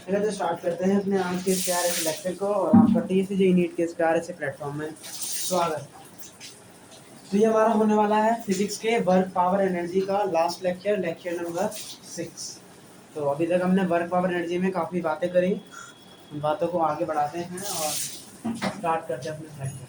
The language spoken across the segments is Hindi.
चलिए तो स्टार्ट करते हैं अपने आज के इस प्यारे से लेक्चर को और आपका टीएससीजेई नीट के इस प्यारे से प्लेटफॉर्म में स्वागत। तो ये हमारा होने वाला है फिजिक्स के वर्क पावर एनर्जी का लास्ट लेक्चर, लेक्चर नंबर 6। तो अभी तक हमने वर्क पावर एनर्जी में काफ़ी बातें करी, उन बातों को आगे बढ़ाते हैं और स्टार्ट करते हैं अपने लेक्चर।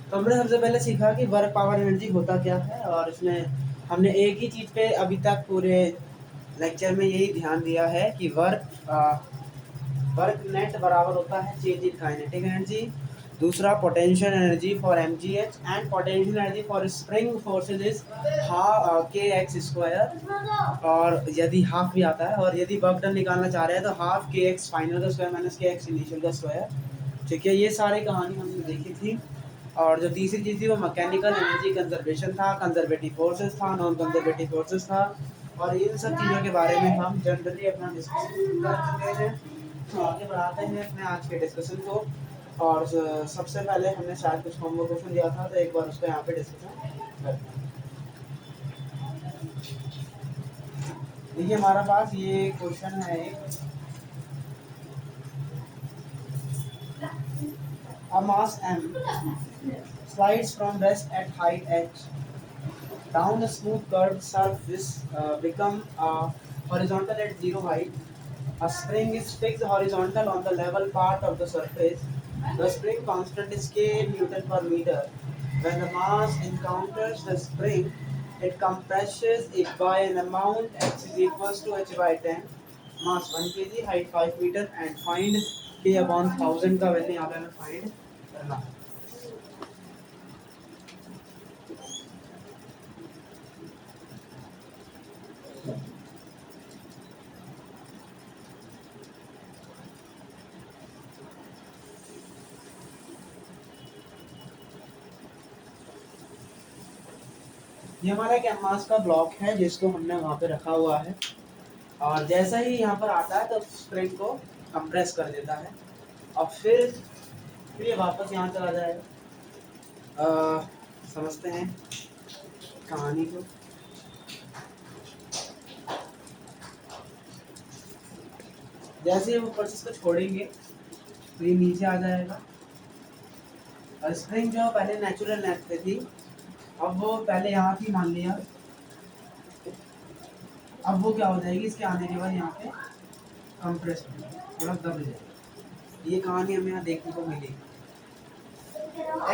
तो हमने सबसे पहले सीखा कि वर्क पावर एनर्जी होता क्या है, और इसमें हमने एक ही चीज़ पे अभी तक पूरे लेक्चर में यही ध्यान दिया है कि वर्क नेट बराबर होता है चेंज इन काइनेटिक एनर्जी, दूसरा potential energy for MGH and potential energy for spring forces is के एक्स स्क्वायर, और यदि हाफ भी आता है, और यदि वर्क डन निकालना चाह रहे हैं तो हाफ के एक्स फाइनल का स्क्वायर माइनस के एक्स इनिशियल का स्क्वायर। ठीक है, ये सारी कहानी हमने देखी थी। और जो तीसरी चीज़ थी वो मैकेनिकल एनर्जी कंजर्वेशन था, कंजर्वेटिव फोर्सेस था, नॉन कंजर्वेटिव फोर्सेस था, और इन सब चीज़ों के बारे में हम जनरली अपना डिस्कशन कर चुके हैं। तो आगे बढ़ाते हैं अपने आज के डिस्कशन को। और सबसे पहले हमने शायद कुछ होमवर्क क्वेश्चन दिया था, तो एक बार उसका यहाँ पे डिस्कशन करते हैं। देखिए हमारा पास ये क्वेश्चन है एक, a mass m slides from rest at height h down a smooth curved surface, become horizontal at zero height. A spring is fixed horizontal on the level part of the surface. The spring constant is k Newton per meter. When the mass encounters the spring, it compresses it by an amount x is equals to h by 10. Mass 1 kg, height 5 meter, and find k upon 1000 का वैल्यू यहाँ पे हमें फाइंड करना है। ये हमारा एक एमास का ब्लॉक है जिसको हमने वहाँ पे रखा हुआ है, और जैसा ही यहाँ पर आता है तो स्प्रिंग को कंप्रेस कर देता है, और फिर ये वापस यहाँ चला जाएगा। समझते हैं कहानी को। जैसे ही हम ऊपर से इसको छोड़ेंगे तो ये नीचे आ जाएगा, और स्प्रिंग जो पहले नेचुरल नेट पे थी, अब वो पहले यहाँ थी मान लिया, अब वो क्या हो जाएगी, इसके आने के बाद यहाँ पे कंप्रेस हो जाएगी, थोड़ा दब जाएगी। ये कहानी हमें यहाँ देखने को मिलेगी,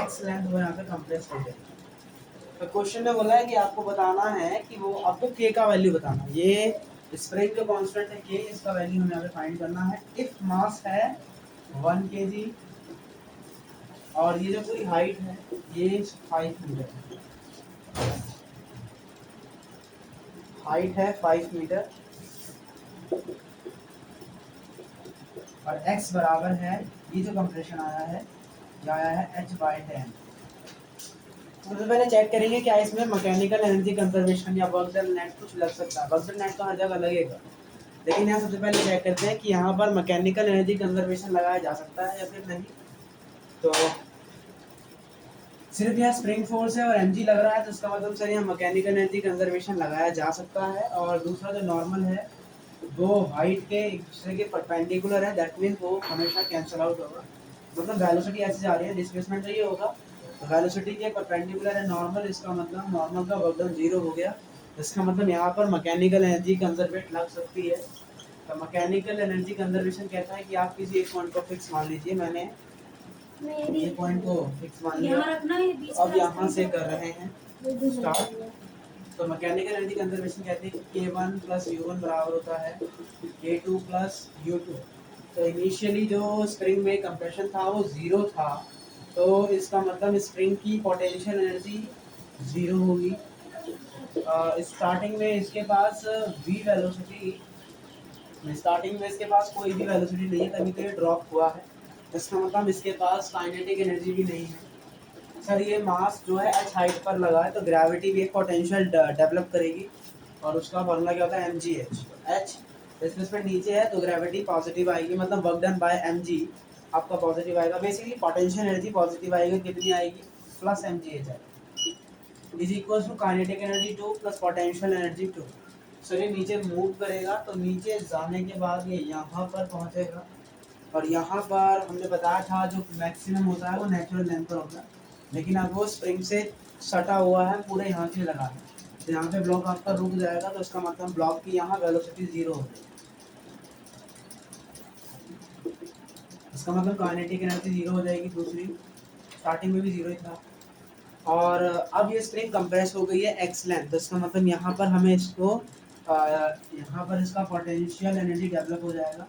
एक्स लेंथ वो यहाँ पे कंप्रेस हो जाएगी। तो क्वेश्चन में बोला है कि आपको बताना है कि वो आपको के का वैल्यू बताना है। ये स्प्रिंग जो कांस्टेंट है के, इसका वैल्यू हमें यहाँ पे फाइंड करना है। इफ मास है 1 kg और ये जो पूरी हाइट है ये 5 मीटर है, हाइट है 5 मीटर, और x बराबर है, ये जो कंप्रेशन आया है ये आया है h by 10। सबसे पहले चेक करेंगे क्या इसमें मैकेनिकल एनर्जी कंजर्वेशन या वर्क डन नेट कुछ लग सकता है। वर्क डन नेट तो हर जगह लगेगा, लेकिन यहाँ सबसे पहले चेक करते हैं कि यहाँ पर मैकेनिकल एनर्जी कंजर्वेशन लगाया जा सकता है या फिर नहीं। तो सिर्फ यहाँ स्प्रिंग फोर्स है और mg लग रहा है, तो इसका मतलब सर यहाँ मैकेनिकल एनर्जी कंजर्वेशन लगाया जा सकता है। और दूसरा जो नॉर्मल है वो हाइट के एक दूसरे के परपेंडिकुलर है, दैट मीन्स वो हमेशा कैंसिल आउट होगा। मतलब वेलोसिटी ऐसे जा रही है, डिस्प्लेसमेंट तो ये होगा, वेलोसिटी के परपेंडिकुलर है नॉर्मल, इसका मतलब नॉर्मल का वर्क डन 0 हो गया। इसका मतलब यहाँ पर मैकेनिकल एनर्जी कंजर्वेट लग सकती है। तो मैकेनिकल एनर्जी कंजर्वेशन कहता है कि आप किसी एक पॉइंट को फिक्स मान लीजिए, मैंने ये पॉइंट को फिक्स मान लिया, अब यहाँ से कर रहे हैं स्टार्ट। तो मैकेनिकल एनर्जी कंजर्वेशन कहते हैं कि k1 प्लस u1 बराबर होता है k2 प्लस u2। तो इनिशियली जो स्प्रिंग में कंप्रेशन था वो 0 था, तो इसका मतलब स्प्रिंग की पोटेंशियल एनर्जी 0 होगी। स्टार्टिंग में इसके पास v वेलोसिटी, स्टार्टिंग में इसके पास कोई भी वेलोसिटी नहीं है, तभी तो ये ड्रॉप हुआ है। इसका मतलब इसके पास काइनेटिक एनर्जी भी नहीं है। सर ये मास जो है एच हाइट पर लगा है तो ग्रेविटी भी एक पोटेंशियल डेवलप करेगी और उसका फॉर्मूला क्या होता है mgh। एच डिस्प्लेसमेंट नीचे है तो ग्रेविटी पॉजिटिव आएगी, मतलब वर्क डन बाय mg आपका पॉजिटिव आएगा। बेसिकली पोटेंशियल एनर्जी पॉजिटिव आएगी, कितनी आएगी प्लस mgh आएगी, is equal to kinetic energy 2 plus potential energy 2। So ये नीचे मूव करेगा तो नीचे जाने के बाद ये यहाँ पर पहुँचेगा और यहाँ पर हमने बताया था जो मैक्सिमम होता है वो नेचुरल लेंथ पर होता है, लेकिन अब वो स्प्रिंग से सटा हुआ है पूरे यहाँ से लगा है तो यहाँ पे ब्लॉक आपका रुक जाएगा तो इसका मतलब ब्लॉक की यहाँ वेलोसिटी जीरो हो जाएगी। इसका मतलब काइनेटिक एनर्जी जीरो हो जाएगी, दूसरी स्टार्टिंग में भी जीरो ही था। और अब ये स्प्रिंग कंप्रेस हो गई है एक्स लेंथ, तो इसका मतलब यहाँ पर हमें इसको यहाँ पर इसका पोटेंशियल एनर्जी डेवलप हो जाएगा।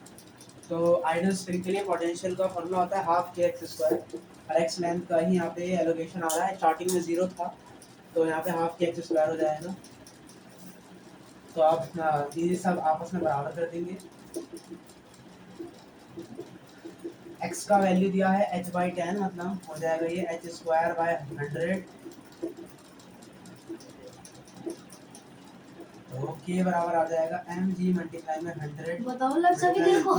तो आइडियल स्प्रिंग के लिए पोटेंशियल का फॉर्मूला होता है हाफ के एक्स स्क्वायर और एक्स लेंथ का ही यहाँ पे एलोकेशन आ रहा है, स्टार्टिंग में जीरो था तो यहाँ पे हाफ के एक्स स्क्वायर हो जाएगा। तो आप ये सब आपस में बराबर कर देंगे। x का वैल्यू दिया है h/10, मतलब हो जाएगा ये h स्क्वायर बाय 100, तो k बराबर आ जाएगा mg मल्टीप्लाई में 100। बताओ लग सके तेरे को।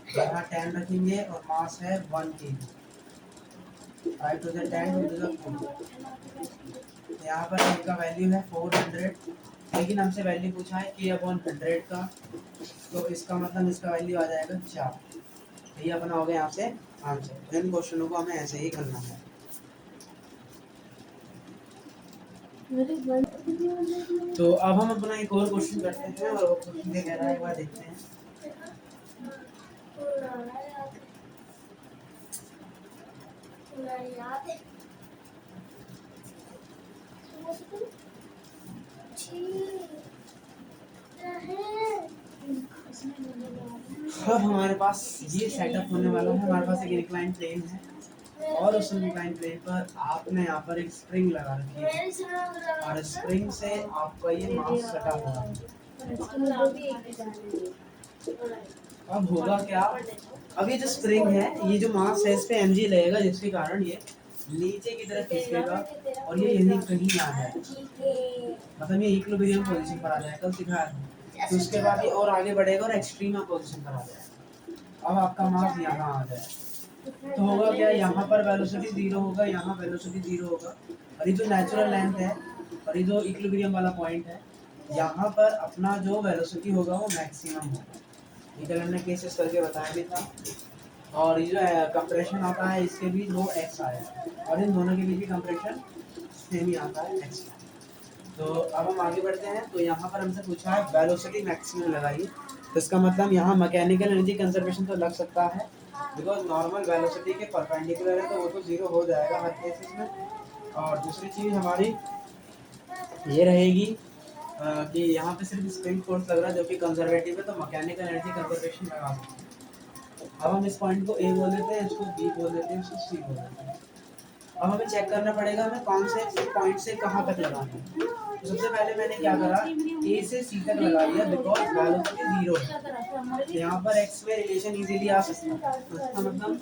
यहाँ 10 रखेंगे और मास है 1 kg, 5 to the 10 to the 4। यहाँ पर k का वैल्यू है 400, लेकिन हमसे वैल्यू पूछा है k/100 का, तो इसका मतलब इसका वैल्यू आ जाएगा 4। ये अपना हो गया यहाँ से आंसर। इन क्वेश्चनों को हमें ऐसे ही करना है। तो अब हम अपना एक और क्वेश्चन करते हैं और वो क्वेश्चन क्या कह रहा है एक बार देखते हैं। अब हमारे पास ये सेटअप होने वाला है। हमारे पास एक इंक्लाइन प्लेन है और उस इंक्लाइन प्लेन पर आपने यहाँ पर एक स्प्रिंग लगा रखी है और स्प्रिंग से आपका ये मास सटा हुआ है। अब होगा क्या, अब ये जो स्प्रिंग है ये जो मास है इस पे mg लगेगा जिसके कारण ये नीचे की तरफ खिसकेगा और ये यहीं कहीं आ जाएगा, मतलब ये इक्विलिब्रियम पोजीशन पर आ जाएगा, कल सिखाया था। तो उसके बाद ये और आगे बढ़ेगा और एक्सट्रीमा पोजीशन पर आ जाएगा। अब आपका मास यहाँ आ जाएगा तो होगा क्या, यहाँ पर वेलोसिटी जीरो होगा, यहाँ वेलोसिटी जीरो होगा और ये जो नेचुरल लेंथ है और ये जो इक्विलिब्रियम वाला पॉइंट है यहाँ पर अपना जो वेलोसिटी होगा वो मैक्सिमम होगा। ये कल हमने केसेस करके बताया भी था। और ये जो कंप्रेशन आता है इसके बीच वो एक्स आया और इन दोनों के बीच भी कंप्रेशन सेम ही आता है एक्स। तो अब हम आगे बढ़ते हैं। तो यहाँ पर हमसे पूछा है वेलोसिटी मैक्सिमम लगाइए, तो इसका मतलब यहाँ मैकेनिकल एनर्जी कंजर्वेशन तो लग सकता है बिकॉज नॉर्मल वेलोसिटी के परपेंडिकुलर है तो वो तो जीरो हो जाएगा हर केसेस में। और दूसरी चीज़ हमारी ये रहेगी कि यहाँ पे सिर्फ स्प्रिंग फोर्स लग रहा है जो कि कंजर्वेटिव है, तो मैकेनिकल एनर्जी कंजर्वेशन लगा सकते हैं। अब हम इस पॉइंट को ए बोल देते हैं, इसको बी बोल देते हैं, इसको सी बोल देते हैं। अब हमें चेक करना पड़ेगा हमें कौन से पॉइंट से कहाँ तक लगाना है। तो सबसे पहले मैंने क्या करा, ए से सी तक लगा दिया बिकॉज वेलोसिटी जीरो है, तो यहाँ पर एक्स में रिलेशन इजीली आ सकता है। तो इसका मतलब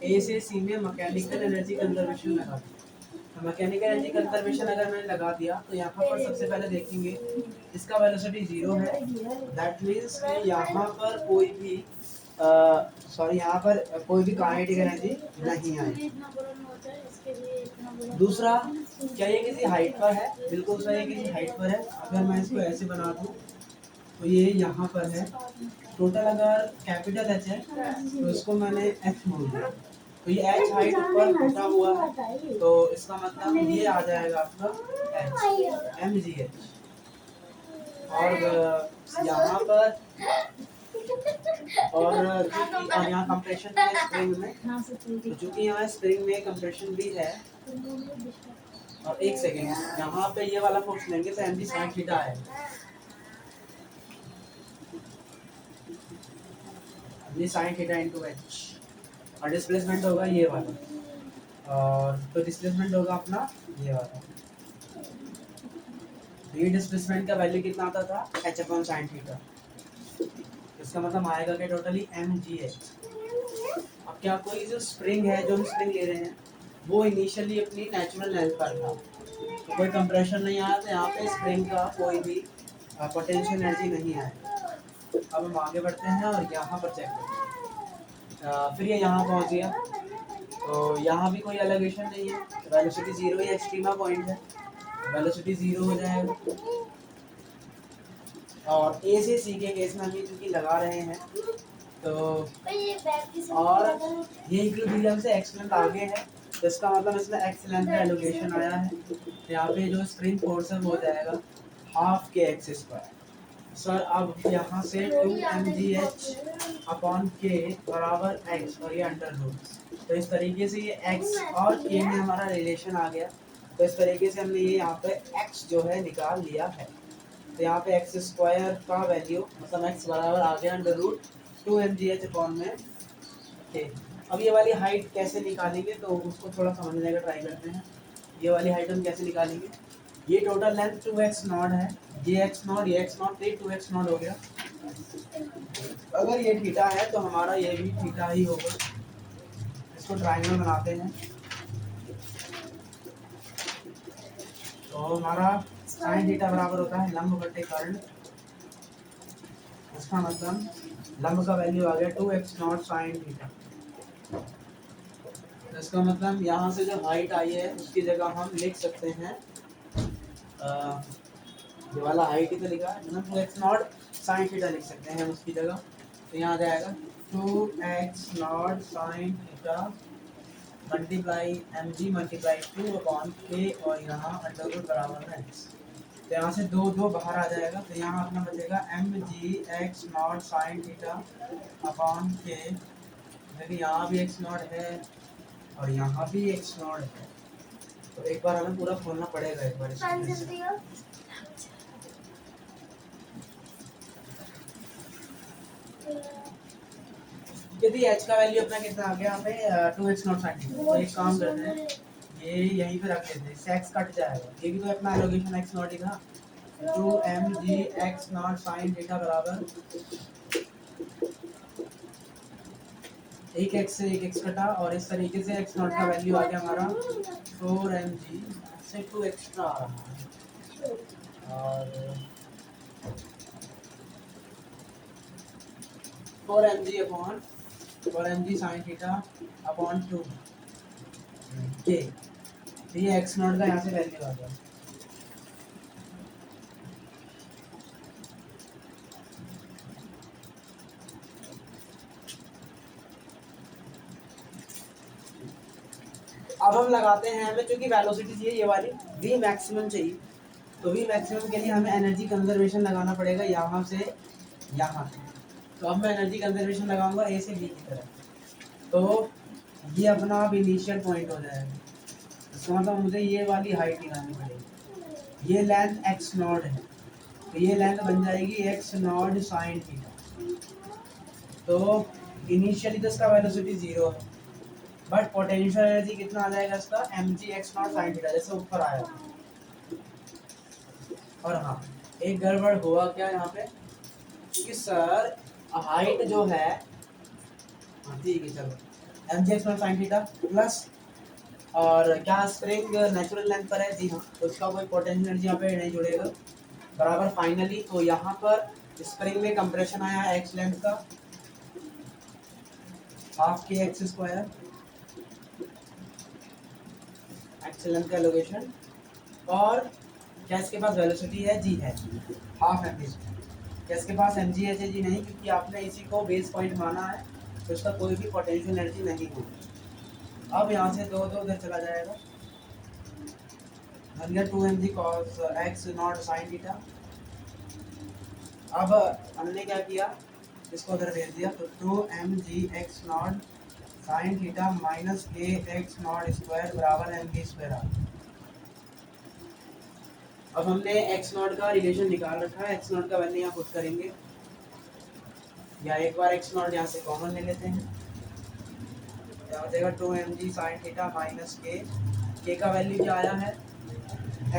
ए से सी में मैकेनिकल एनर्जी कंजर्वेशन लगा दिया। तो मैकेनिकल एनर्जी कंजर्वेशन अगर मैंने लगा दिया तो यहाँ पर सबसे पहले देखेंगे इसका वेलोसिटी जीरो है, दैट मीन्स कि यहाँ पर कोई भी यहाँ पर कोई भी काइनेटिक एनर्जी नहीं आई। दूसरा, क्या ये किसी हाइट पर है, बिल्कुल सही है किसी हाइट पर है। अगर मैं इसको ऐसे बना दूँ तो ये यहाँ पर है, टोटल अगर कैपिटल एच है तो इसको मैंने एच बोल दिया, तो ये एच हाइट ऊपर फटा हुआ है तो इसका मतलब ये आ जाएगा आपका एच एम जी एच। और यहाँ पर और यहाँ कंप्रेशन भी है स्प्रिंग में, तो चूंकि यहाँ स्प्रिंग में कंप्रेशन भी है। और एक सेकेंड, यहाँ पे ये वाला फोर्स लेंगे तो एम जी साइन थीटा आएगा, ये साइन थीटा इनटू एच। और डिस्प्लेसमेंट होगा ये वाला, और तो डिस्प्लेसमेंट होगा अपना ये वाला। तो ये डिस्प्लेसमेंट का वैल्यू कितना आता था एच अपॉन साइन थीटा, इसका मतलब आएगा कि टोटली एम जी एच। अब क्या कोई जो स्प्रिंग है, जो हम स्प्रिंग ले रहे हैं वो इनिशियली अपनी नेचुरल लेंथ पर था, तो कोई कंप्रेशन नहीं आया, तो यहाँ पे स्प्रिंग का कोई भी पोटेंशियल एनर्जी नहीं आया। अब हम आगे बढ़ते हैं और यहाँ पर चेक करते हैं। फिर ये यहाँ पहुँच गया, तो यहाँ भी कोई एलोगेशन नहीं है, वेलोसिटी जीरो, ही एक्सट्रीमा पॉइंट है, वेलोसिटी जीरो हो जाएगा। और ए से सी के केस में हम ये चूंकि लगा रहे हैं, तो और ये इक्विलिब्रियम से एक्स लेंथ आगे है, तो इसका मतलब इसमें एक्स लेंथ का एलोकेशन आया है, तो यहाँ पे जो स्प्रिंग फोर्स है वो हो जाएगा हाफ के एक्स स्क्वायर। सर अब यहाँ से 2mgh अपॉन के बराबर एक्स और ये अंडर रूट, तो इस तरीके से ये एक्स और के में हमारा रिलेशन आ गया, तो इस तरीके से हमने ये यहाँ पे एक्स जो है निकाल लिया है। तो यहाँ पे एक्स स्क्वायर का वैल्यू मतलब एक्स बराबर आ गया अंडर रूट 2mgh अपॉन में के। अब ये वाली हाइट कैसे निकालेंगे, तो उसको थोड़ा समझने का ट्राई करते हैं। ये वाली हाइट हम कैसे निकालेंगे, ये टोटल लेंथ 2x नॉट है, ये x नॉट, ये x नॉट, ये 2x नॉट हो गया। अगर ये थीटा है तो हमारा ये भी थीटा ही होगा। इसको ट्रायंगल बनाते हैं, तो हमारा साइन थीटा बराबर होता है लंब बटे कर्ण। इसका मतलब लंब का वैल्यू आ गया 2x नॉट साइन थीटा। इसका मतलब यहाँ से जो हाइट आई है उसकी जगह हम लिख सकते हैं, ये वाला हाइट ही तो लिखा है, मतलब 2x नॉट साइन थीटा लिख सकते हैं हम उसकी जगह। तो यहाँ आ जाएगा 2x not sine theta multiply mg multiply 2 upon के, और यहाँ अंडर रूट बराबर है x। तो यहाँ से दो दो बाहर आ जाएगा, तो यहाँ अपना बचेगा mg x not sine theta upon के, क्योंकि यहाँ भी x नॉट है और यहाँ भी x नॉट है, तो एक बार हमें पूरा खोलना पड़ेगा एक बार इसको। यदि h का वैल्यू अपना कितना आ गया यहाँ पे 2x नॉट साइन थीटा, तो एक काम करते हैं ये यहीं पे रख लेते हैं, इससे x कट जाएगा, ये भी तो अपना एलोकेशन x नॉट ही था। 2mg x not sine theta बराबर एक x से एक x कटा, और इस तरीके से x नॉट का वैल्यू आ गया हमारा 4mg से 2 एक्स्ट्रा आ रहा है, और 4mg upon 4mg sine theta upon 2 के, ये x नॉट का यहाँ से वैल्यू आ गया। अब हम लगाते हैं, हमें चूंकि वेलोसिटी चाहिए ये वाली v मैक्सिमम चाहिए, तो v मैक्सिमम के लिए हमें एनर्जी कंजर्वेशन लगाना पड़ेगा यहाँ से यहाँ। तो अब मैं एनर्जी कंजर्वेशन लगाऊंगा a से b की तरफ, तो ये अपना अब इनिशियल पॉइंट हो जाएगा। इसका मतलब मुझे ये वाली हाइट निकालनी पड़ेगी, ये लेंथ x नॉट है, तो ये लेंथ बन जाएगी x नॉट साइन थीटा। तो इनिशियली तो इसका वेलोसिटी जीरो है, बट पोटेंशियल एनर्जी कितना आ जाएगा इसका mg x not sine theta, जैसे ऊपर आया। और हाँ, एक गड़बड़ हुआ क्या यहाँ पे कि सर हाइट जो है, हाँ ठीक है चलो, mg x not sine theta plus, और क्या स्प्रिंग नेचुरल लेंथ पर है, जी हाँ, तो उसका कोई पोटेंशियल एनर्जी यहाँ पे नहीं जुड़ेगा बराबर। फाइनली तो यहाँ पर स्प्रिंग में कंप्रेशन आया है x लेंथ का हाफ के एक्स स्क्वायर, एक्स लेंथ का लोकेशन, और क्या इसके पास वेलोसिटी है, जी है, हाफ एम जी। क्या इसके पास एम जी है, जी नहीं, क्योंकि आपने इसी को बेस पॉइंट माना है, तो इसका कोई भी पोटेंशियल एनर्जी नहीं होगी। अब यहाँ से दो दो उधर चला जाएगा, बन गया 2mg cos x not sine theta. अब हमने क्या किया, इसको उधर भेज दिया, तो 2mg x not sine theta minus के एक्स नॉट स्क्वायर बराबर एम बी स्क्वायर आ। अब हमने x नॉट का रिलेशन निकाल रखा है, x नॉट का वैल्यू यहाँ पुट करेंगे, या एक बार x नॉट यहाँ से कॉमन ले लेते हैं, क्या हो जाएगा 2mg साइन थीटा माइनस के का वैल्यू क्या आया है,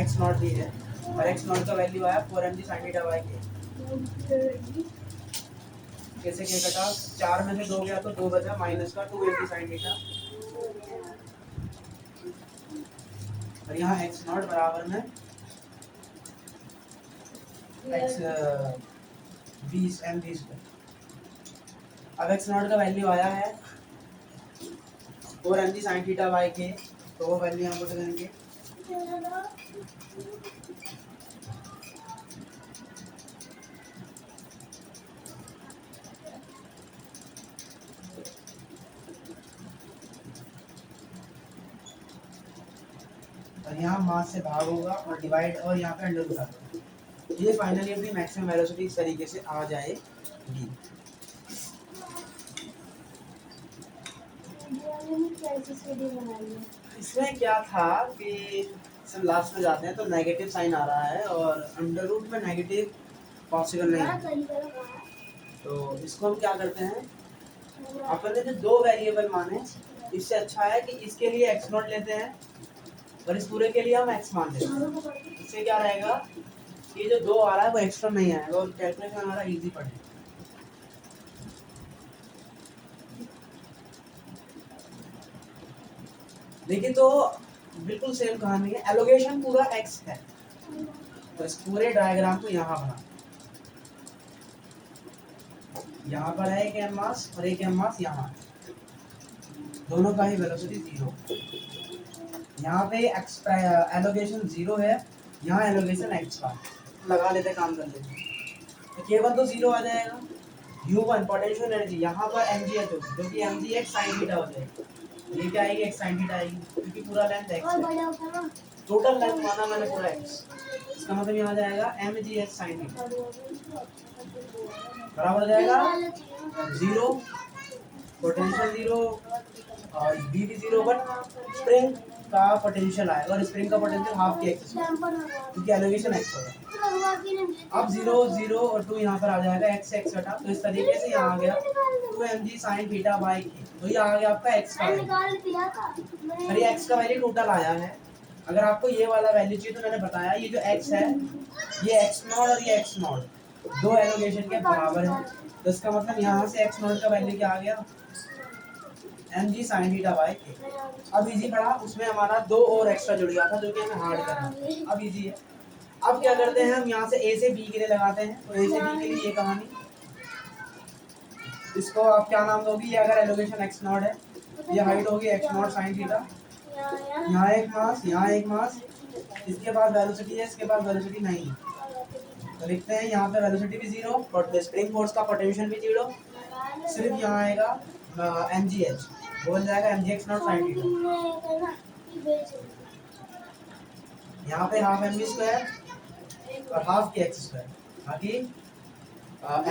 x नॉट दी है, और x नॉट का वैल्यू आया 4mg साइन थीटा बाई के। कैसे के कटा, 4 में से 2 गया तो 2 बचा, माइनस का 2 mg sin थीटा। और यहाँ x नॉट बराबर में x 20 mg स्क्वायर। अब x नॉट का वैल्यू आया है 4 mg sin थीटा बाई के, तो वो वैल्यू यहाँ पुट करेंगे। और यहाँ मास से भाग होगा और डिवाइड, और यहाँ पे अंडर रूट आ जाएगा। ये फाइनली अपनी मैक्सिमम वेलोसिटी इस तरीके से आ जाएगी। इसमें क्या था कि सब लास्ट में जाते हैं तो नेगेटिव साइन आ रहा है और अंडर रूट में नेगेटिव पॉसिबल नहीं है, तो इसको हम क्या करते हैं, अपन ने जो 2 वेरिएबल माने, इससे अच्छा है कि इसके लिए x नॉट लेते हैं और इस पूरे के लिए हम x मान लेते हैं। इससे क्या रहेगा, ये जो 2 आ रहा है वो एक्स्ट्रा नहीं आएगा और कैलकुलेशन हमारा इजी पड़ेगा। लेकिन तो बिल्कुल सेम कहानी है, एलोगेशन पूरा x है, तो इस पूरे डायग्राम को यहाँ बना, यहाँ पर है एक m मास और एक m मास यहाँ, दोनों का ही वेलोसिटी 0। यहाँ पे एलोगेशन 0 है, यहाँ एलोगेशन x का लगा लेते, काम कर लेते, तो केवल तो 0 आ जाएगा। u1 पोटेंशियल एनर्जी यहाँ पर mgh होगी, जो कि mgh sin थीटा हो जाएगी। ये क्या आएगी, x sin थीटा आएगी, क्योंकि पूरा लेंथ x है, टोटल लेंथ माना मैंने पूरा x, इसका मतलब यहाँ आ जाएगा mgh sin थीटा बराबर हो जाएगा 0, पोटेंशियल 0 और b भी 0, बट स्प्रिंग का पोटेंशियल आएगा और स्प्रिंग का पोटेंशियल हाफ के x, क्योंकि एलोगेशन x होगा। अब 0 0 और 2 यहाँ पर आ जाएगा, x x घटा, तो इस तरीके से यहाँ आ गया 2 mg sin थीटा बाई के, तो ये आ गया आपका x का वैल्यू। और ये x का वैल्यू टोटल आया है। अगर आपको ये वाला वैल्यू चाहिए तो मैंने बताया, ये जो x है, ये x नॉट और ये x नॉट 2 एलोगेशन के बराबर है, तो इसका मतलब यहाँ से x नॉट का वैल्यू क्या आ गया, mg sin थीटा बाई के। अब इजी पड़ा, उसमें हमारा 2 और एक्स्ट्रा जुड़ गया था जो कि हमें हार्ड करना, अब इजी है। अब क्या करते हैं, हम यहाँ से a से b के लिए लगाते हैं, तो a से b के लिए ये कहानी, इसको आप क्या नाम दोगी, ये अगर एलोगेशन x नॉट है, ये हाइट होगी x नॉट sin थीटा, यहाँ एक मास, यहाँ एक मास, इसके बाद वेलोसिटी है, इसके बाद वेलोसिटी नहीं, तो लिखते हैं यहाँ पे वेलोसिटी भी 0 और स्प्रिंग फोर्स का पोटेंशियल भी 0, सिर्फ यहाँ आएगा mgh, बोल जाएगा mgh नॉट sin थीटा, यहाँ पे हाफ mg स्क्वायर और हाफ के x स्क्वायर, बाकी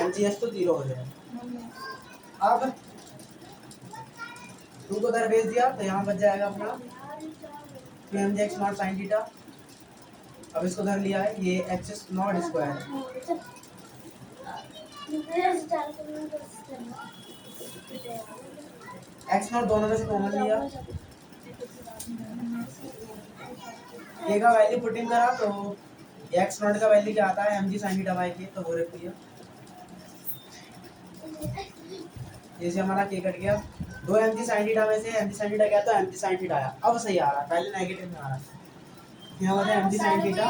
mgh तो 0 हो जाएगा। अब 2 को उधर भेज दिया तो यहाँ बच जाएगा अपना 2mgh नॉट sin थीटा। अब इसको उधर लिया है, ये x नॉट स्क्वायर है, x नॉट दोनों में से कॉमन लिया, k का वैल्यू पुटिंग करा तो x नॉट का वैल्यू क्या आता है, mg sin थीटा बाई के, तो वो रख दिया, जैसे हमारा k कट गया, 2 mg sin थीटा में से mg sin थीटा गया तो mg sin थीटा आया, अब सही आ रहा है, पहले नेगेटिव में आ रहा है। यहाँ होता है mg sin theta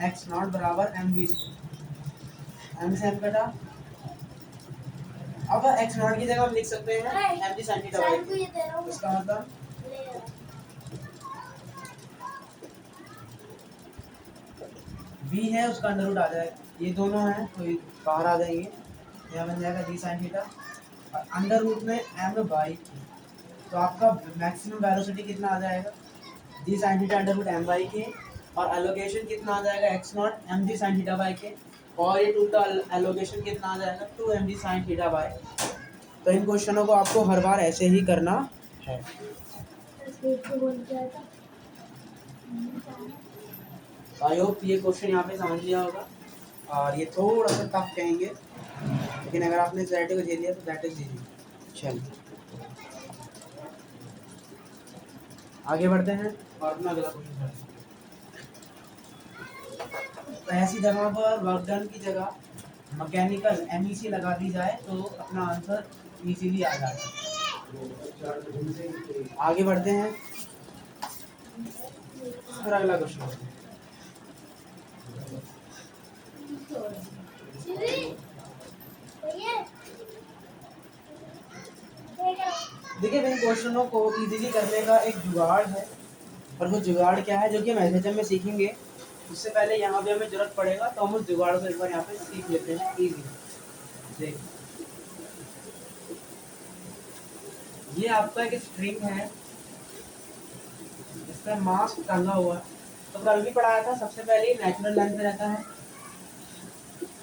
x not बराबर mv स्क्वायर, m से m कटा, अब x नॉट की जगह हम लिख सकते हैं mg sin थीटा बाई के, इसका मतलब v है उसका अंडर रूट आ जाएगा, ये दोनों हैं तो ये बाहर आ जाएंगे, यहाँ बन जाएगा g sin थीटा और अंडर रूट में m बाई, तो आपका मैक्सिमम वेलोसिटी कितना आ जाएगा, g sin theta under root m by के, और एलोकेशन कितना आ जाएगा x naught mg sin theta by के, और ये टोटल एलोकेशन कितना आ जाएगा 2 mg sin थीटा बाई। तो इन क्वेश्चनों को आपको हर बार ऐसे ही करना है। आई होप ये क्वेश्चन यहाँ पे समझ लिया होगा, और ये थोड़ा सा टफ कहेंगे, लेकिन अगर आपने ज़ैड को झेल लिया तो दैट इज इजी। चलिए आगे बढ़ते हैं और अपना अगला क्वेश्चन करते हैं। तो ऐसी जगह पर वर्क डन की जगह मैकेनिकल MEC लगा दी जाए तो अपना आंसर इजीली आ जाता है। आगे बढ़ते हैं, फिर अगला क्वेश्चन। देखिए इन क्वेश्चनों को इजीली करने का एक जुगाड़ है, और वो जुगाड़ क्या है जो कि हम एसएचएम में सीखेंगे। उससे पहले यहाँ पे हमें जरूरत पड़ेगा, तो हम उस जुगाड़ को एक बार यहाँ पे सीख लेते हैं इजी। देख, ये आपका एक स्ट्रिंग है, इसका मास टंगा हुआ है। तो कल भी पढ़ाया था, सबसे पहले नेचुरल लेंथ पे रहता है,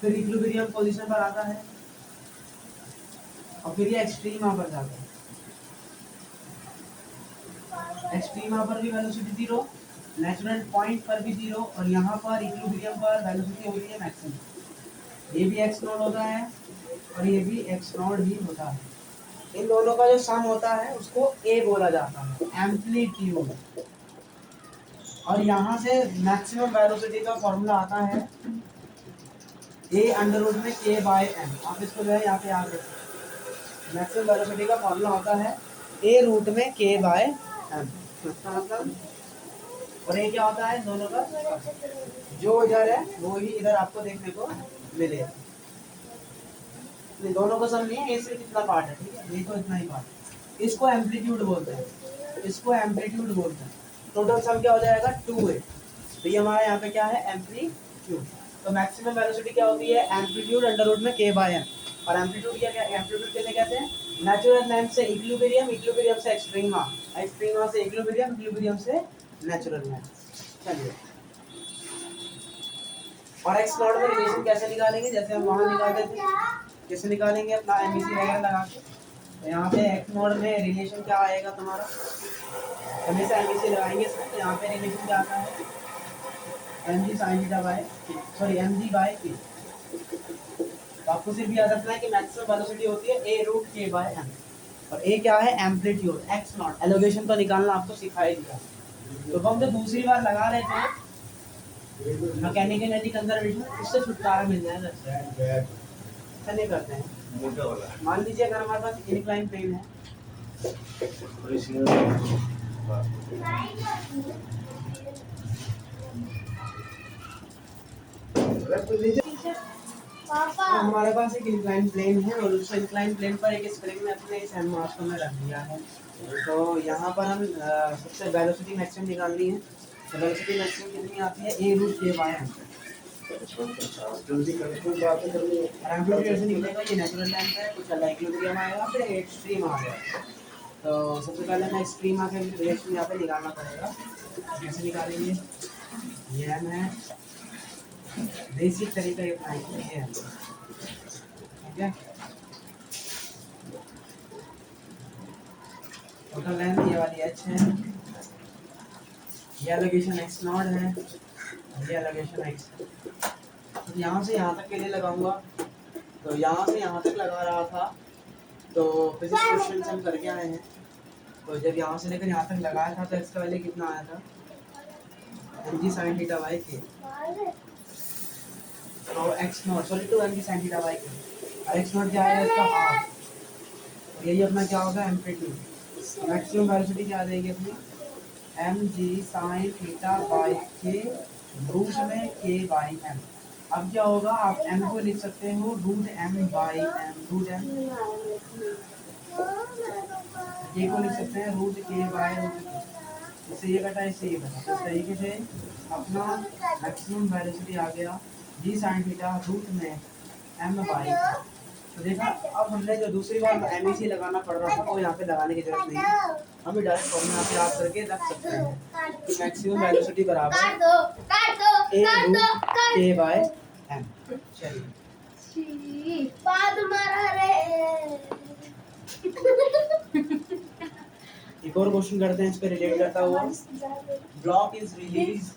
फिर इक्विलिब्रियम पोजीशन पर आता है, और फिर ये एक्सट्रीमा पर जाता है। एक्सट्रीमा पर भी वेलोसिटी जीरो, नेचुरल पॉइंट पर भी जीरो, और यहाँ पर इक्विलिब्रियम पर वेलोसिटी होती है मैक्सिमम। ये भी एक्स नॉट होता है और ये भी एक्स नॉट ही होता है। इन दोनों का जो सम होता है उसको ए बोला जाता है, एम्पलीट्यूड। और यहाँ से मैक्सिमम वेलोसिटी का फॉर्मूला आता है ए अंडर रूट में के बाय एम। आप इसको जो है यहाँ पे याद रखें, मैक्सिमम वेलोसिटी का फॉर्मूला होता है ए रूट में के बाय एम। इसका मतलब, और ये क्या होता है दोनों का, जो इधर है वो ही इधर आपको देखने को मिलेगा। दोनों का सम नहीं है, ये सिर्फ इतना पार्ट है, ठीक है, ये तो इतना ही पार्ट है। इसको एम्पलीट्यूड बोलते हैं, इसको एम्पलीट्यूड बोलते हैं। टोटल सम क्या हो जाएगा 2a। तो ये हमारा यहाँ पे क्या है, एम्पलीट्यूड। तो मैक्सिमम वेलोसिटी क्या होती है, एम्पलीट्यूड अंडर रूट में k बाय m। और एम्पलीट्यूड क्या, एम्पलीट्यूड किसे कहते हैं, नेचुरल लेंथ से इक्विलिब्रियम, इक्विलिब्रियम से एक्सट्रीमा, एक्सट्रीमा से इक्विलिब्रियम, इक्विलिब्रियम से नेचुरल लेंथ। चलिए, और एक्स नॉट में रिलेशन कैसे निकालेंगे, जैसे हम वहां निकालते थे, कैसे निकालेंगे, अपना एमईसी वगैरह लगा के। तो यहाँ पे एक्स नॉट में रिलेशन क्या आएगा तुम्हारा, हमेशा एमईसी लगाएंगे इसमें। तो यहाँ पे रिलेशन क्या आता है, mg sin theta by, sorry mg by k। तो आपको सिर्फ याद रखना है कि मैक्सिमम वेलोसिटी होती है a root k by m, और a क्या है, एम्पलीट्यूड, एक्स नॉट। एलोगेशन तो निकालना आपको सिखाई दिया। तो हम जो दूसरी बार लगा रहे थे मैकेनिकल एनर्जी कंजर्वेशन, उससे छुटकारा मिल जाएगा। चलिए करते हैं। मान लीजिए अगर हमारे पास इंक्लाइन प्लेन है, तो हमारे पास एक इंक्लाइन प्लेन है, और उस इंक्लाइन प्लेन पर एक स्प्रिंग में अपने इस एम मास को में रख दिया है। तो यहाँ पर हम सबसे वेलोसिटी मैक्सिमम निकालनी है। तो वेलोसिटी मैक्सिमम कितनी आती है, ए रूट के बाय एम। एम्पलीट्यूड ऐसे निकलेगा, ये नेचुरल लेंथ है, कुछ अलग इक्विलिब्रियम आएगा, फिर एक्सट्रीम आ जाएगा। तो सबसे पहले मैं एक्सट्रीम आके रिएक्शन यहाँ पे निकालना पड़ेगा। कैसे निकालेंगे, ये एम है, बेसिक तरीका ये अपनाएंगे, ये है, ठीक है। टोटल लेंथ ये वाली h है, ये एलोकेशन x नॉट है, ये एलोकेशन x। तो यहाँ से यहाँ तक के लिए लगाऊंगा, तो यहाँ से यहाँ तक लगा रहा था। तो फिजिक्स क्वेश्चन से हम करके आए हैं, तो जब यहाँ से लेकर यहाँ तक लगाया था तो इसका वैल्यू कितना आया था, mg sin theta by k। तो x not, sorry, 2 mg sin theta by k, और x नॉट क्या आएगा इसका हाफ। यही अपना क्या होगा, एम्पलीट्यूड। मैक्सिमम वेलोसिटी क्या आ जाएगी अपनी, mg sin theta by k root में k बाई m। अब क्या होगा, आप m को लिख सकते हो root m by m, root m, k को लिख सकते हैं root k by root k। इससे ये कटा, इससे ये कटा। तो इस तरीके से अपना मैक्सिमम वेलोसिटी आ गया g sin थीटा रूट में m बाई। तो देखा, अब हमने जो दूसरी बार MEC लगाना पड़ रहा था वो यहाँ पे लगाने की जरूरत नहीं है, हम डायरेक्ट फॉर्मूला पे याद करके रख सकते हैं कि मैक्सिमम वेलोसिटी बराबर a root k by m। चलिए, एक और क्वेश्चन करते हैं इस पे रिलेट करता हुआ। ब्लॉक इज रिलीज,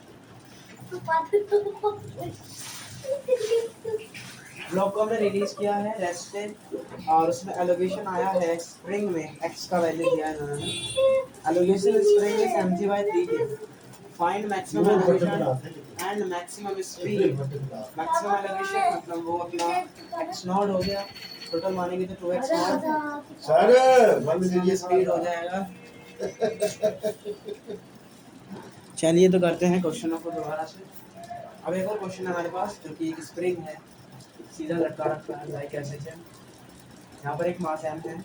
ब्लॉक को हमने रिलीज किया है रेस्ट से, और उसमें एलोकेशन आया है स्प्रिंग में, x का वैल्यू दिया है उन्होंने। Allocation spring is mg by 3k। Find maximum allocation and maximum speed. Maximum allocation मतलब वो अपना x नॉट हो गया, टोटल मानेंगे तो 2x नॉट सर बंद कीजिए, स्पीड हो जाएगा। चलिए तो करते हैं क्वेश्चनों को दोबारा से। अब एक और क्वेश्चन है हमारे पास जो कि एक स्प्रिंग है, सीधा लटका रखा है लाइक ऐसे से। यहाँ पर एक मास एम है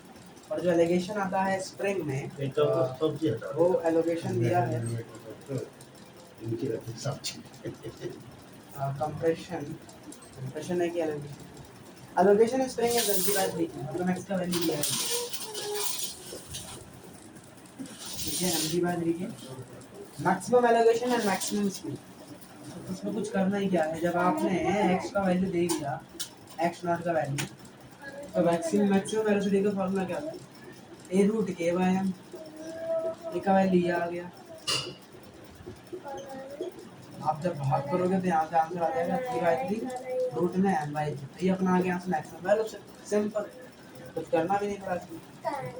और जो एलिगेशन आता है स्प्रिंग में वो एलोकेशन दिया है कंप्रेशन। कंप्रेशन है कि एलोकेशन? एलोकेशन स्प्रिंग है 20/3 मतलब x का वैल्यू दिया है, ठीक है, mg/3 के maximum allocation and maximum speed. उसमें कुछ करना ही क्या है, जब आपने x का वैल्यू दे दिया, x नॉट का वैल्यू, तो मैक्सिमम वेलोसिटी का फॉर्मूला क्या था, a√k/m। ए का वैल्यू ये आ गया। आप जब भाग करोगे तो यहाँ से आंसर आ जाएगा 3/3 रूट में m/3। ये अपना आ गया आंसर मैक्सिमम वैल्यू से, सिंपल, कुछ करना भी नहीं पड़ा इसमें।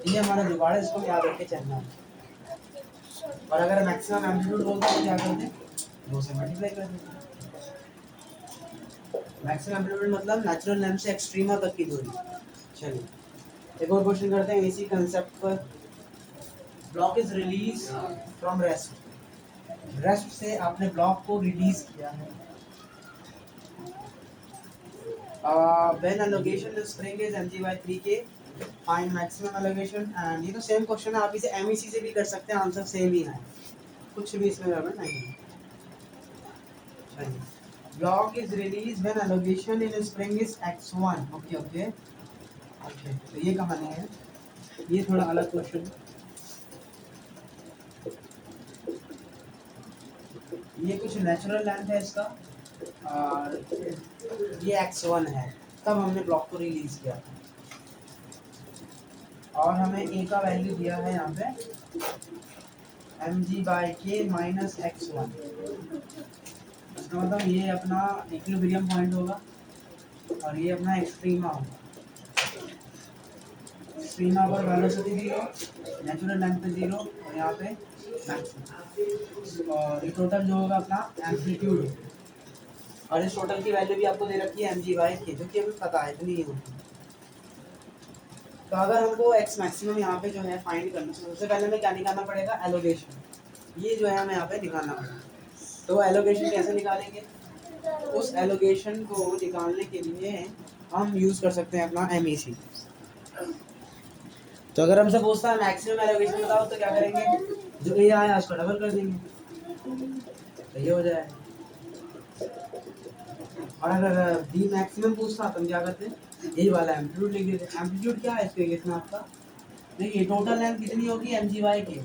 ये हमारा जुगाड़ है, इसको याद रख के चलना है। और अगर मैक्सिमम एम्पलीट्यूड बोलते हैं तो क्या करते हैं, 2 से मल्टीप्लाई कर देते हैं। मैक्सिमम एम्पलीट्यूड मतलब नेचुरल लेंथ से एक्सट्रीमा तक की दूरी। चलिए एक और क्वेश्चन करते हैं इसी कंसेप्ट पर। Block is release from rest. Rest से आपने ब्लॉक को रिलीज किया है। When allocation spring is mg/3k, find maximum allocation. And ये तो सेम क्वेश्चन है, आप इसे MEC से भी कर सकते हैं, आंसर सेम ही है, कुछ भी इसमें गड़बड़ नहीं है। चलिए, block is release when allocation in spring is x1। Okay okay okay, तो ये कहानी है, ये थोड़ा अलग क्वेश्चन है। ये कुछ नेचुरल लेंथ है इसका और ये x1 है, तब हमने ब्लॉक को रिलीज किया था और हमें a का वैल्यू दिया है यहाँ पे mg/k - x1। इसका मतलब ये अपना इक्विलिब्रियम पॉइंट होगा और ये अपना एक्सट्रीमा होगा। एक्सट्रीमा पर वेलोसिटी 0, नेचुरल लेंथ पे 0 और यहाँ पे मैक्सिमम, और ये टोटल जो होगा अपना एम्पलीट्यूड है। और इस टोटल की वैल्यू भी आपको दे रखी है mg/k, जो कि हमें पता है इतनी ही होती है। तो अगर हमको x मैक्सिमम यहाँ पे जो है फाइंड करना, सबसे पहले हमें क्या निकालना पड़ेगा, एलोकेशन। ये जो है हमें यहाँ पे निकालना पड़ेगा। तो एलोकेशन कैसे निकालेंगे, उस एलोकेशन को निकालने के लिए हम यूज़ कर सकते हैं अपना MEC। तो अगर हमसे पूछता है मैक्सिमम एलोकेशन बताओ तो क्या करेंगे, जो ए आया उसको डबल कर देंगे, तो ये हो जाएगा। और अगर बी मैक्सिमम पूछता तो हम क्या करते हैं, यही वाला एम्पलीट्यूड लिख देते हैं। एम्पलीट्यूड क्या है इसके केस में आपका, देखिए टोटल लेंथ कितनी होगी mg/k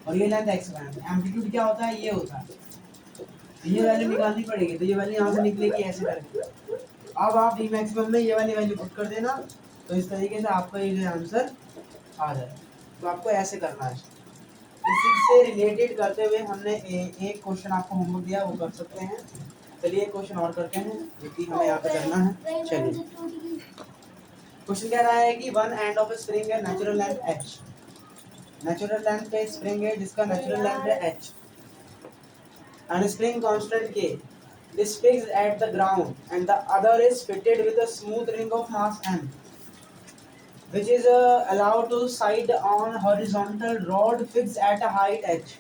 और ये लेंथ x1। एम्पलीट्यूड क्या होता है, ये होता है, तो ये वैल्यू निकालनी पड़ेगी। तो ये वैल्यू यहाँ से निकलेगी ऐसे करके। अब आप बी मैक्सिमम में ये वाली वैल्यू पुट कर देना, तो इस तरीके से आपका ये जो आंसर आ जाए। तो आपको ऐसे करना है। इसी से रिलेटेड करते हुए हमने एक क्वेश्चन आपको होमवर्क दिया, वो कर सकते हैं। चलिए एक क्वेश्चन और करते हैं जो कि हमें यहाँ पे करना है। चलिए क्वेश्चन कह रहा है कि वन एंड ऑफ स्प्रिंग है natural length h। Natural length पे स्प्रिंग है जिसका नेचुरल लेंथ है h and spring constant k is fixed at the ground and the other is fitted with a smooth ring of mass m, which is allowed to side on horizontal rod fixed at a height h.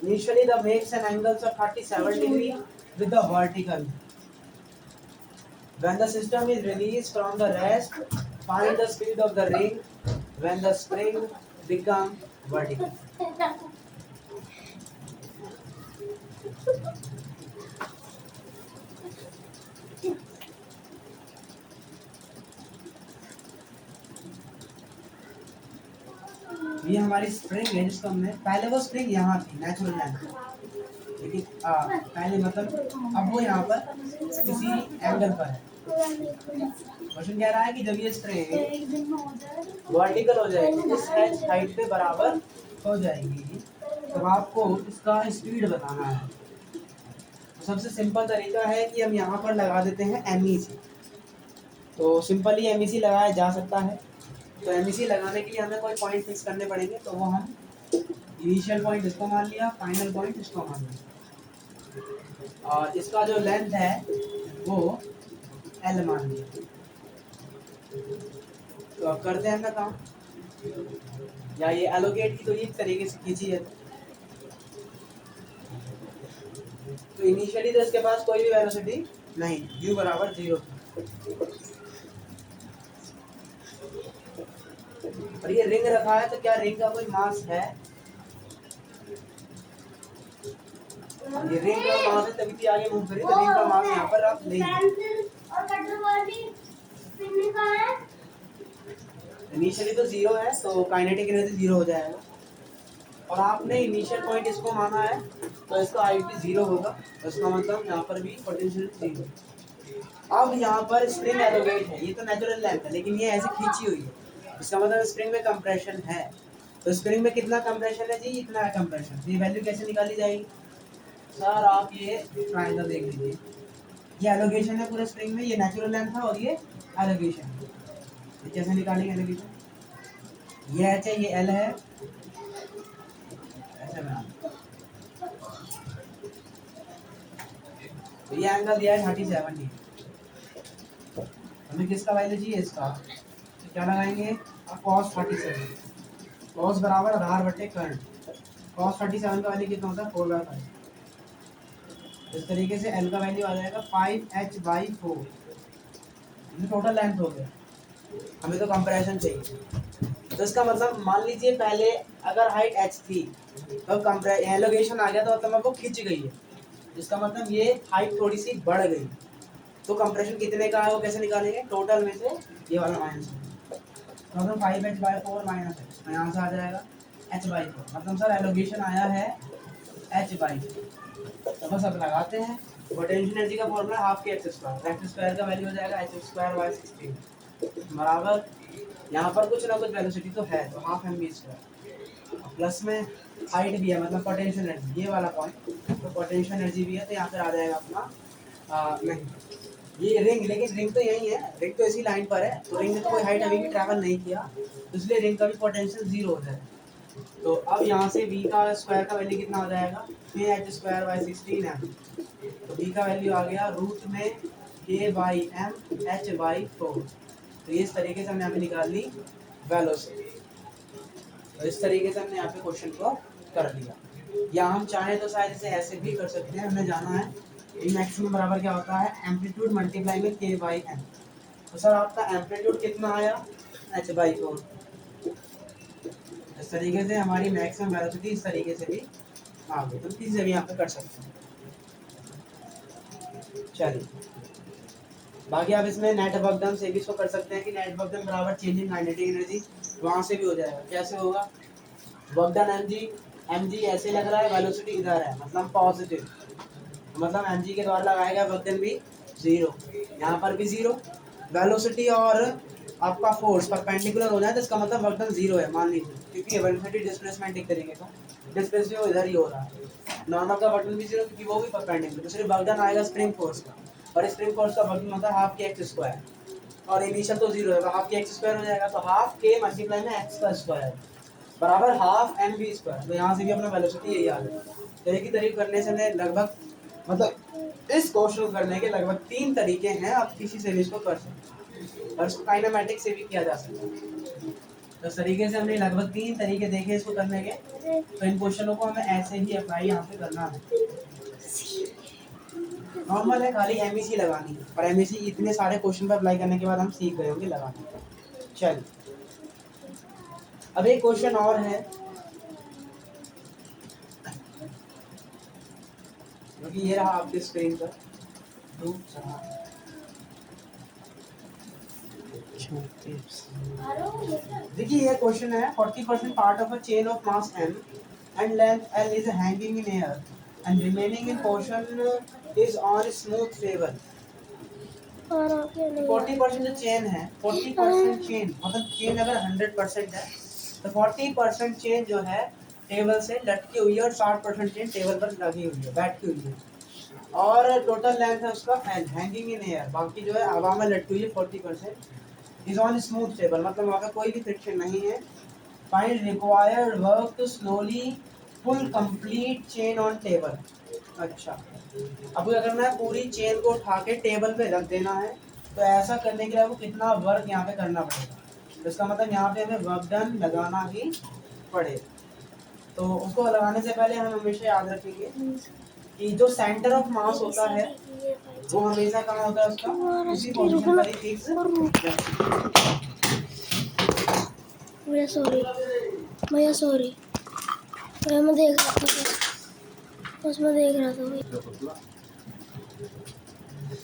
Initially the makes an angles of 37 degree with the vertical. When the system is released from the rest, find the speed of the ring when the spring become vertical. ये हमारी स्प्रिंग है जिसको हमने, पहले वो स्प्रिंग यहाँ थी नेचुरल लेंथ, लेकिन पहले मतलब अब वो यहाँ पर किसी एंगल पर है। क्वेश्चन कह रहा है कि जब ये स्प्रिंग वर्टिकल हो जाएगी, इस एच हाइट पे बराबर हो जाएगी, तो आपको इसका स्पीड बताना है। तो सबसे सिंपल तरीका है कि हम यहाँ पर लगा देते हैं MEC। तो सिंपली MEC लगाया जा सकता है। तो MEC लगाने के लिए हमें कोई पॉइंट फिक्स करने पड़ेंगे, तो वो हम इनिशियल पॉइंट इसको मान लिया, फाइनल पॉइंट इसको मान लिया, और इसका जो लेंथ है वो L मान लिया। तो अब करते हैं ना काम, या ये एलोकेट की तो इस तरीके से खींची है। तो इनिशियली तो इसके पास कोई भी वेलोसिटी नहीं, u बराबर 0 और ये रिंग रखा है, तो क्या रिंग का कोई मास है? ये रिंग का मास है तभी तो आगे मूव करी, तो रिंग का मास यहाँ पर आप नहीं, इनिशियली तो 0 है तो काइनेटिक एनर्जी 0 हो जाएगा, और आपने इनिशियल पॉइंट इसको माना है तो इसका आई भी 0 होगा, तो इसका मतलब यहाँ पर भी पोटेंशियल 0। अब यहाँ पर स्प्रिंग एलोगेट है, ये तो नेचुरल लेंथ है लेकिन ये ऐसे खींची हुई है, इसका मतलब स्प्रिंग में कंप्रेशन है। तो स्प्रिंग में कितना कंप्रेशन है जी? इतना है कंप्रेशन। ये वैल्यू कैसे निकाली जाएगी सर? आप ये ट्रायंगल देख लीजिए, ये एलोगेशन है पूरे स्प्रिंग में, ये नेचुरल लेंथ है और ये एलोगेशन है। ये कैसे निकालेंगे एलोगेशन? ये एच है, ये एल है, ऐसे बना, तो ये एंगल दिया है 37 डिग्री। हमें किसका वैल्यू चाहिए? इसका। तो क्या लगाएंगे? cos 37, cos बराबर आधार बटे कर्ण, cos 37 का वैल्यू कितना होता है? 4/5। इस तरीके से L का वैल्यू आ जाएगा 5h/4, ये टोटल लेंथ हो गया। हमें तो कंप्रेशन चाहिए, तो इसका मतलब मान लीजिए पहले अगर हाइट h थी तो एलोगेशन आ गया तो मतलब वो खिंच गई है, इसका मतलब ये हाइट थोड़ी सी बढ़ गई, तो कंप्रेशन कितने का है वो कैसे निकालेंगे? टोटल में से ये वाला माइनस, मतलब 5h/4 माइनस h, यहाँ से आ जाएगा h/4, मतलब सर एलोगेशन आया है h/4। तो बस अब लगाते हैं, पोटेंशियल एनर्जी का फॉर्मूला हाफ के x स्क्वायर का वैल्यू हो जाएगा h² बराबर, यहाँ पर कुछ ना कुछ वेलोसिटी तो है, तो हाफ mv², प्लस में हाइट भी है मतलब पोटेंशियल एनर्जी, ये वाला पॉइंट, तो पोटेंशियल एनर्जी भी है, तो यहाँ पर आ जाएगा अपना नहीं ये रिंग, लेकिन रिंग तो यही है, रिंग तो इसी लाइन पर है, तो रिंग ने तो कोई हाइट अभी भी ट्रैवल नहीं किया, इसलिए रिंग का भी पोटेंशियल 0 हो जाएगा। तो अब यहाँ से v का स्क्वायर का वैल्यू कितना हो जाएगा? h²/16 है, तो v का वैल्यू आ गया रूट में k/m h/4। तो इस तरीके से हमने यहाँ पे निकाल ली वेलोसिटी, तो इस तरीके से हमने यहाँ पे क्वेश्चन को कर लिया। या हम चाहें तो शायद इसे ऐसे भी कर सकते हैं, हमें जाना है मैक्सिमम बराबर क्या होता है? एम्पलीट्यूड मल्टीप्लाई में k/m। तो सर आपका एम्पलीट्यूड कितना आया? h/4। इस तरीके से हमारी मैक्सिमम वेलोसिटी इस तरीके से भी आ गई, तो किसी भी यहाँ पे कर सकते हैं। चलिए बाकी आप इसमें नेट वर्क डन से भी इसको कर सकते हैं कि नेट वर्क डन बराबर चेंज इन काइनेटिक एनर्जी, वहाँ से भी हो जाएगा। कैसे होगा? वर्क डन mg ऐसे लग रहा है, वेलोसिटी इधर है मतलब पॉजिटिव, मतलब mg के द्वारा लगाया गया वर्क डन भी 0, यहाँ पर भी 0, वेलोसिटी और आपका फोर्स परपेंडिकुलर हो जाए तो इसका मतलब वर्क डन 0 है मान लीजिए, क्योंकि वेलोसिटी डिस्प्लेसमेंट एक तरीके का डिस्प्लेसमेंट इधर ही हो रहा है, नॉर्मल का वर्क डन भी 0 क्योंकि वो भी परपेंडिकुलर, तो सिर्फ वर्क डन आएगा स्प्रिंग फोर्स का, और स्प्रिंग फोर्स का वर्क डन होता है हाफ के x², और इनिशियल तो 0 है, हाफ के x² हो जाएगा, तो हाफ के मल्टीप्लाई में x का स्क्वायर बराबर हाफ mv²। तो यहाँ से भी अपना वेलोसिटी यही आ गया। तो एक ही तरीके करने से लगभग मतलब इस क्वेश्चन को करने के लगभग 3 तरीके हैं, आप किसी से भी इसको कर सकते हैं, और इसको काइनेमेटिक से भी किया जा सकता है। तो इस तरीके से हमने लगभग 3 तरीके देखे इसको करने के, तो इन क्वेश्चनों को हमें ऐसे ही अप्लाई यहाँ पे करना है। नॉर्मल है, खाली एमईसी लगानी है, और एमईसी इतने सारे क्वेश्चन पर अप्लाई करने के बाद हम सीख गए होंगे लगाना। चलिए अब एक क्वेश्चन और है, क्योंकि ये रहा आपके स्क्रीन पर, देखिए ये क्वेश्चन है 40% part of a chain of mass m and length l is hanging in air and remaining in portion is on smooth level। 40% जो चेन है, 40% चेन मतलब चेन अगर 100% है तो 40% चेन जो है टेबल से लटकी हुई है और 60% चेन टेबल पर लगी हुई है, बैठी हुई है, और टोटल लेंथ है उसका एल, हैंगिंग इन एयर, बाकी जो है हवा में लटकी हुई है 40%, इज ऑन स्मूथ टेबल मतलब वहाँ पे कोई भी फ्रिक्शन नहीं है। Find required work to slowly pull complete chain on table. अच्छा, अब क्या करना है, पूरी चेन को उठा के टेबल पे रख देना है। तो ऐसा करने के लिए आपको कितना वर्क यहाँ पे करना पड़ेगा, तो इसका मतलब यहाँ पे हमें वर्क डन लगाना ही पड़े। तो उसको लगाने से पहले हम हमेशा याद रखेंगे कि जो सेंटर ऑफ मास होता है वो हमेशा कहाँ होता है, उसका उसी पोजीशन पर ही फिक्स रहता है। भैया सॉरी, भैया सॉरी, भैया मैं देख रहा था, बस मैं देख रहा था भैया।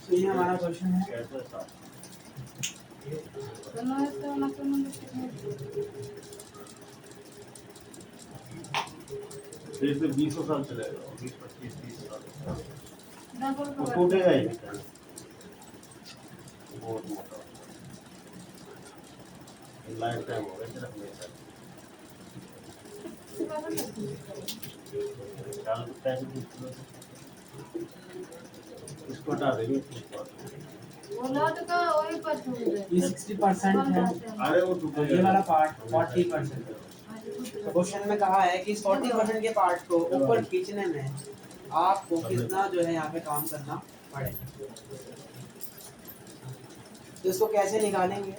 तो ये हमारा क्वेश्चन है। फिर से 20 साल चलेगा, 20-25-30 साल वो टूटेगा ही नहीं। बहुत मोटा लाइफ टाइम हो गया तेरा हमेशा। चाल टाइम इसको हटा देंगे। ये 60% है, अरे वो टूटेगा, ये वाला पार्ट 40%। तो क्वेश्चन में कहा है कि 40% के पार्ट को ऊपर खींचने में आपको कितना जो है यहाँ पे काम करना पड़ेगा। तो इसको कैसे निकालेंगे,